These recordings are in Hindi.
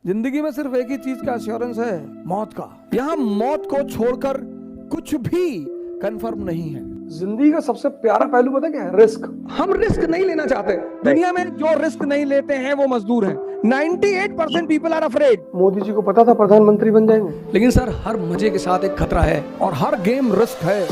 जिंदगी में सिर्फ एक ही चीज का एश्योरेंस है, मौत का। यहां मौत को छोड़कर कुछ भी कंफर्म नहीं है। जिंदगी का सबसे प्यारा पहलू पता क्या है? रिस्क। हम रिस्क नहीं लेना चाहते। दुनिया में जो रिस्क नहीं लेते हैं वो मजदूर हैं। 98% people are afraid. Modi ji को पता था प्रधानमंत्री बन जाएंगे, लेकिन सर, हर मजे के साथ एक खतरा है और हर गेम रिस्क है।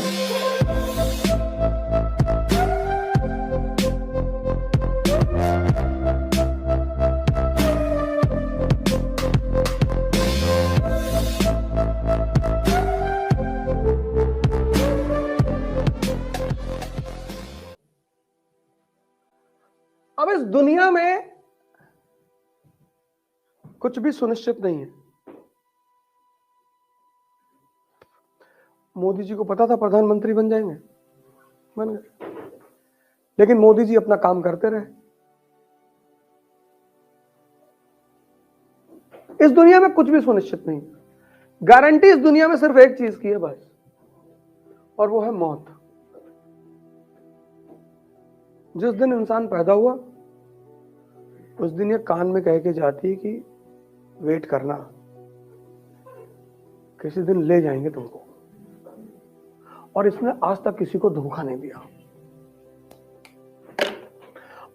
अब इस दुनिया में कुछ भी सुनिश्चित नहीं है। मोदी जी को पता था प्रधानमंत्री बन जाएंगे, बन गए। लेकिन मोदी जी अपना काम करते रहे। इस दुनिया में कुछ भी सुनिश्चित नहीं है। गारंटी इस दुनिया में सिर्फ एक चीज की है बस, और वो है मौत। जिस दिन इंसान पैदा हुआ उस दिन ये कान में कह के जाती है कि वेट करना, किसी दिन ले जाएंगे तुमको। और इसने आज तक किसी को धोखा नहीं दिया।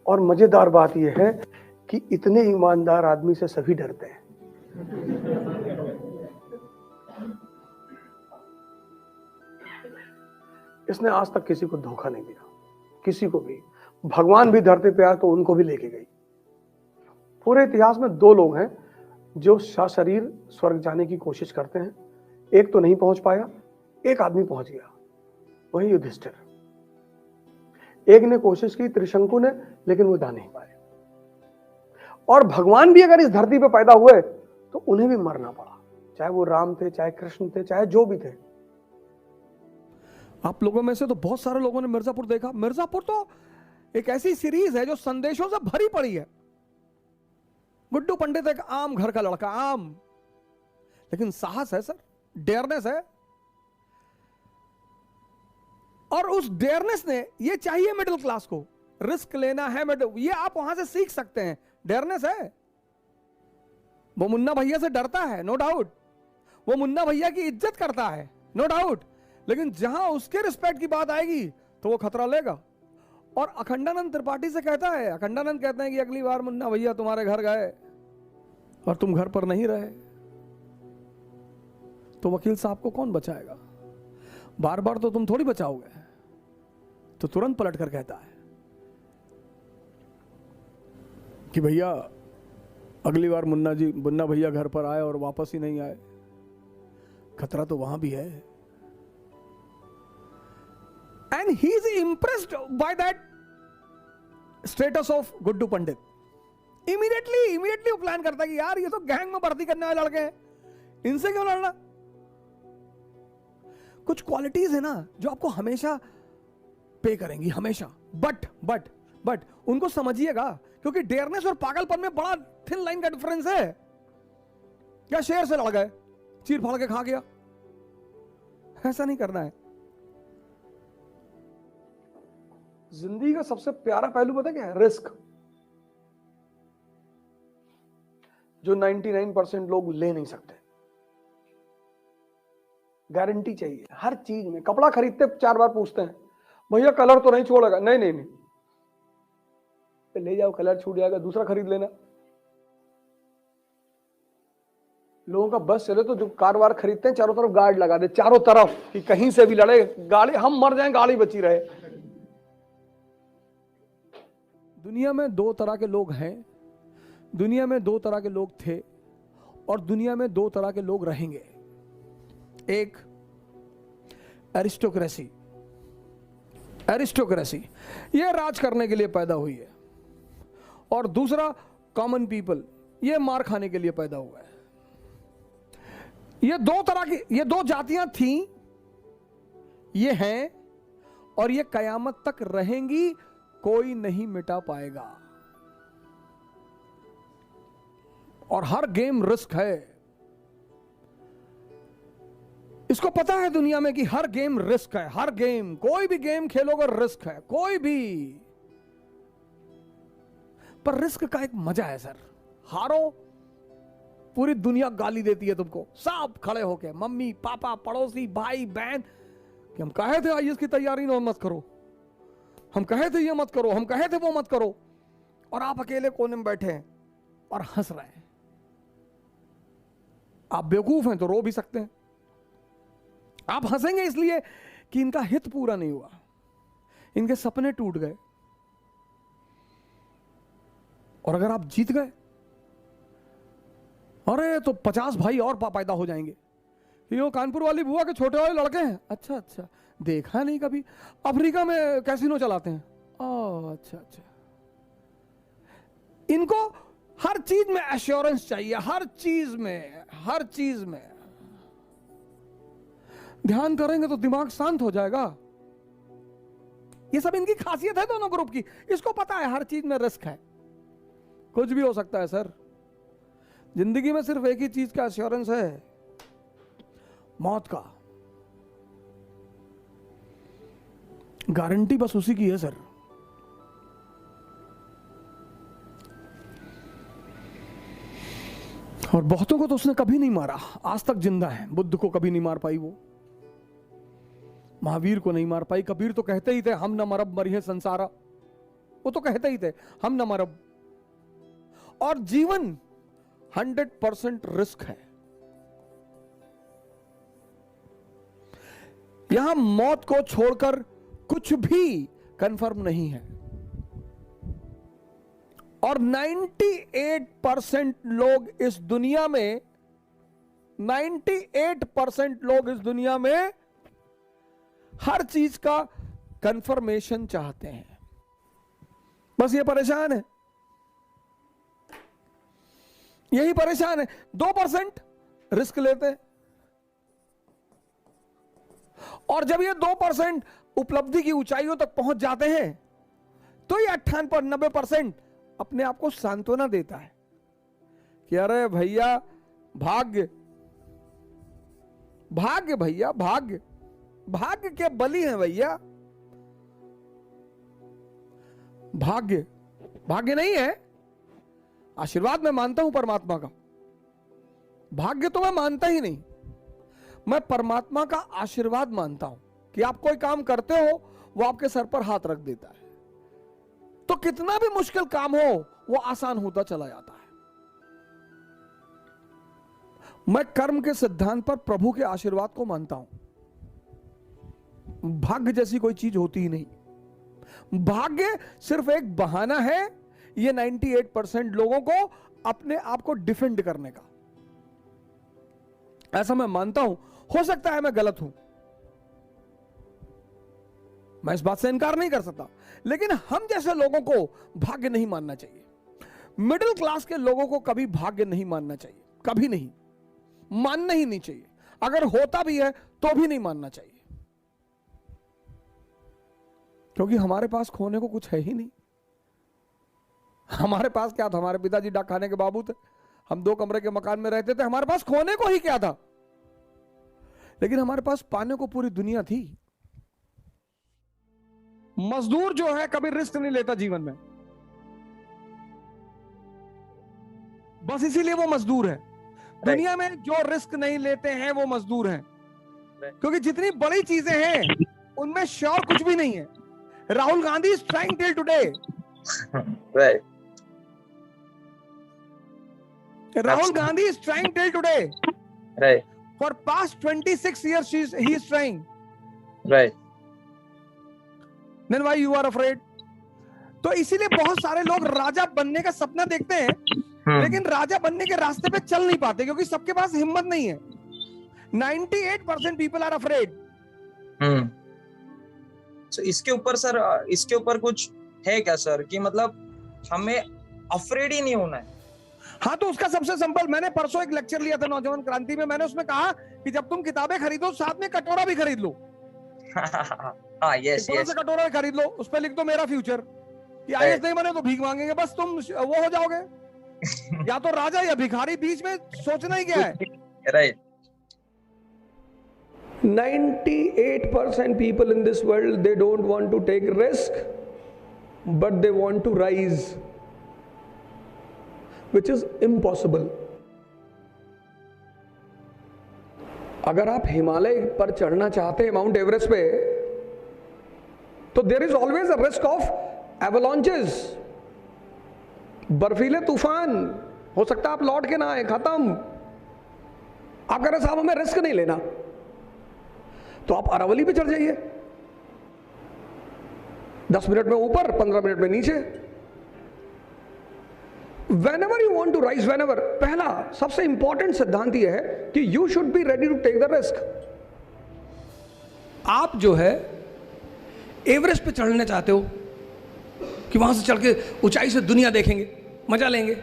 और मजेदार बात यह है कि इतने ईमानदार आदमी से सभी डरते हैं। इसने आज तक किसी को धोखा नहीं दिया, किसी को भी। भगवान भी धरती पे आए तो उनको भी लेके गई। पूरे इतिहास में दो लोग हैं जो सशरीर स्वर्ग जाने की कोशिश करते हैं। एक तो नहीं पहुंच पाया, एक आदमी पहुंच गया, वही युधिष्ठिर। एक ने कोशिश की, त्रिशंकु ने, लेकिन वो जा नहीं पाए। और भगवान भी अगर इस धरती पे पैदा हुए तो उन्हें भी मरना पड़ा, चाहे वो राम थे, चाहे कृष्ण थे, चाहे जो भी थे। आप लोगों में से तो बहुत सारे लोगों ने मिर्जापुर देखा। मिर्जापुर तो एक ऐसी सीरीज है जो संदेशों से भरी पड़ी है। गुड्डू पंडित एक आम घर का लड़का, आम, लेकिन साहस है सर, डेयरनेस है। और उस डेयरनेस ने, ये चाहिए मिडिल क्लास को, रिस्क लेना है ये आप वहां से सीख सकते हैं। डेयरनेस है। वो मुन्ना भैया से डरता है, नो डाउट। वो मुन्ना भैया की इज्जत करता है, नो डाउट। लेकिन जहां उसके रिस्पेक्ट की बात आएगी तो वो खतरा लेगा। और अखंडानंद त्रिपाठी से कहता है, अखंडानंद कहते हैं कि अगली बार मुन्ना भैया तुम्हारे घर गए और तुम घर पर नहीं रहे तो वकील साहब को कौन बचाएगा? बार बार तो तुम थोड़ी बचाओगे। तो तुरंत पलट कर कहता है कि भैया अगली बार मुन्ना भैया घर पर आए और वापस ही नहीं आए, खतरा तो वहां भी है। And he is impressed by that status of Guddu Pandit. Immediately वो प्लान करता है कि यार ये तो गैंग में भर्ती करने वाले लड़के हैं, इनसे क्यों लड़ना। कुछ क्वालिटीज है ना जो आपको हमेशा पे करेंगी, हमेशा। बट उनको समझिएगा, क्योंकि डेयरनेस और पागलपन में बड़ा थिन लाइन का डिफरेंस है। क्या शेर से लड़ गए, चीर फाड़ के खा गया? ऐसा नहीं करना है। जिंदगी का सबसे प्यारा पहलू पता क्या है? रिस्क। जो 99% लोग ले नहीं सकते। गारंटी चाहिए हर चीज में। कपड़ा खरीदते 4 बार पूछते हैं, भैया कलर तो नहीं छोड़ेगा? नहीं, तो ले जाओ, कलर छूट जाएगा, दूसरा खरीद लेना। लोगों का बस चले तो जो कार वार खरीदते हैं चारों तरफ गार्ड लगा दे, चारों तरफ, कि कहीं से भी लड़े गाड़ी, हम मर जाएं गाड़ी बची रहे। दुनिया में 2 तरह के लोग हैं, दुनिया में 2 तरह के लोग थे, और दुनिया में 2 तरह के लोग रहेंगे। एक एरिस्टोक्रेसी, ये राज करने के लिए पैदा हुई है। और दूसरा कॉमन पीपल, ये मार खाने के लिए पैदा हुआ है। ये 2 तरह की, ये 2 जातियां थीं, ये हैं, और ये कयामत तक रहेंगी, कोई नहीं मिटा पाएगा। और हर गेम रिस्क है। इसको पता है दुनिया में कि हर गेम रिस्क है। हर गेम, कोई भी गेम खेलोगे रिस्क है, कोई भी। पर रिस्क का एक मजा है सर। हारो पूरी दुनिया गाली देती है तुमको, सब खड़े होके, मम्मी पापा पड़ोसी भाई बहन, कि हम कहे थे आईएएस की तैयारी ना मत करो, हम कहे थे ये मत करो, हम कहे थे वो मत करो, और आप अकेले कोने में बैठे हैं और हंस रहे हैं। आप बेवकूफ हैं तो रो भी सकते हैं। आप हंसेंगे इसलिए कि इनका हित पूरा नहीं हुआ, इनके सपने टूट गए। और अगर आप जीत गए, अरे तो 50 भाई और पैदा हो जाएंगे। ये कानपुर वाली बुआ के छोटे वाले लड़के हैं, अच्छा अच्छा, देखा नहीं कभी, अफ्रीका में कैसीनो चलाते हैं, ओह अच्छा अच्छा। इनको हर चीज में एश्योरेंस चाहिए, हर चीज में, हर चीज में। ध्यान करेंगे तो दिमाग शांत हो जाएगा। ये सब इनकी खासियत है दोनों ग्रुप की। इसको पता है हर चीज में रिस्क है, कुछ भी हो सकता है सर। जिंदगी में सिर्फ एक ही चीज का एश्योरेंस है, मौत का। गारंटी बस उसी की है सर। और बहुतों को तो उसने कभी नहीं मारा, आज तक जिंदा है। बुद्ध को कभी नहीं मार पाई वो, महावीर को नहीं मार पाई। कबीर तो कहते ही थे हम न मरब मरिहे संसारा, वो तो कहते ही थे हम न मरब। और जीवन 100% रिस्क है। यहां मौत को छोड़कर कुछ भी कंफर्म नहीं है। और 98% लोग इस दुनिया में, 98% लोग इस दुनिया में हर चीज का कंफर्मेशन चाहते हैं, बस ये परेशान है, यही परेशान है। 2% रिस्क लेते हैं, और जब ये 2% उपलब्धि की ऊंचाइयों तक पहुंच जाते हैं तो ये 98-90% अपने आप को सांत्वना देता है कि अरे भैया भाग्य, भाग्य भैया, भाग्य, भाग्य के बलि हैं भैया। भाग्य, भाग्य नहीं है, आशीर्वाद मैं मानता हूं परमात्मा का, भाग्य तो मैं मानता ही नहीं। मैं परमात्मा का आशीर्वाद मानता हूं कि आप कोई काम करते हो वो आपके सर पर हाथ रख देता है, तो कितना भी मुश्किल काम हो वो आसान होता चला जाता है। मैं कर्म के सिद्धांत पर प्रभु के आशीर्वाद को मानता हूं। भाग्य जैसी कोई चीज होती ही नहीं। भाग्य सिर्फ एक बहाना है ये 98% लोगों को अपने आप को डिफेंड करने का, ऐसा मैं मानता हूं। हो सकता है मैं गलत हूं, मैं इस बात से इनकार नहीं कर सकता, लेकिन हम जैसे लोगों को भाग्य नहीं मानना चाहिए। मिडिल क्लास के लोगों को कभी भाग्य नहीं मानना चाहिए, कभी नहीं, मानना ही नहीं चाहिए। अगर होता भी है तो भी नहीं मानना चाहिए, क्योंकि हमारे पास खोने को कुछ है ही नहीं। हमारे पास क्या था? हमारे पिताजी डाक खाने के बाबू थे, हम 2 कमरे के मकान में रहते थे, हमारे पास खोने को ही क्या था? लेकिन हमारे पास पाने को पूरी दुनिया थी। मजदूर जो है कभी रिस्क नहीं लेता जीवन में, बस इसीलिए वो मजदूर है। दुनिया में जो रिस्क नहीं लेते हैं वो मजदूर हैं, क्योंकि जितनी बड़ी चीजें हैं उनमें श्योर कुछ भी नहीं है। Rahul Gandhi is trying till today, Right. Rahul Gandhi is trying till today. Right. For past 26 years he is trying. Right. Then why you are afraid? तो इसीलिए बहुत सारे लोग राजा बनने का सपना देखते हैं, लेकिन राजा बनने के रास्ते पे चल नहीं पाते क्योंकि सबके पास हिम्मत नहीं है। 98% people are afraid. So इसके ऊपर सर, इसके ऊपर कुछ है क्या सर कि मतलब हमें अफ्रेड ही नहीं होना है? हाँ, तो उसका सबसे सिंपल, मैंने परसों एक लेक्चर लिया था नौजवान क्रांति में, मैंने उसमें कहा कि जब तुम किताबें खरीदो साथ में कटोरा भी खरीद लो। हाँ, यस यस, कटोरा खरीद लो, उस पर लिख दो मेरा फ्यूचर, कि आईएएस नहीं बने तो भीख मांगेंगे, बस तुम वो हो जाओगे। या तो राजा या भिखारी, बीच में सोचना ही क्या है? Right. 98% people in this world, they don't want to take risk, but they want to rise, which is impossible. अगर आप हिमालय पर चढ़ना चाहते हैं, माउंट एवरेस्ट पे, तो there is always a risk of avalanches, बर्फीले तूफान, हो सकता है आप लौट के ना आए, खत्म। आप कह रहे साहब हमें रिस्क नहीं लेना, तो आप अरावली पे चढ़ जाइए, 10 मिनट में ऊपर, 15 मिनट में नीचे। Whenever you want to rise, whenever, पहला सबसे इंपॉर्टेंट सिद्धांत यह है कि you should be ready to take the risk। आप जो है एवरेस्ट पे चढ़ने चाहते हो कि वहां से चढ़ के ऊंचाई से दुनिया देखेंगे, मजा लेंगे,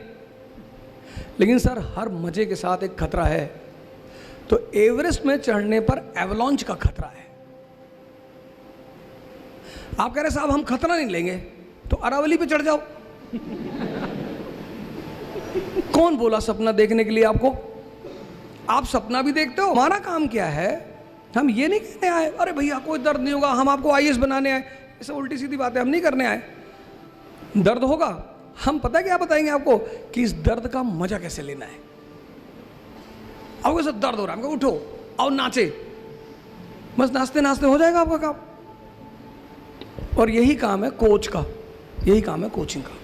लेकिन सर हर मजे के साथ एक खतरा है। तो एवरेस्ट में चढ़ने पर एवलॉन्च का खतरा है। आप कह रहे साहब हम खतरा नहीं लेंगे, तो अरावली पे चढ़ जाओ। कौन बोला सपना देखने के लिए आपको? आप सपना भी देखते हो। हमारा काम क्या है, हम ये नहीं कहने आए अरे भैया कोई दर्द नहीं होगा, हम आपको आईएएस बनाने आए, ये सब उल्टी सीधी बात है, हम नहीं करने आए। दर्द होगा, हम पता क्या बताएंगे आपको कि इस दर्द का मजा कैसे लेना है। आपको सब दर्द हो रहा है, हमको उठो और नाचे, बस नाचते नाचते हो जाएगा आपका काम। और यही काम है कोच का, यही काम है कोचिंग का।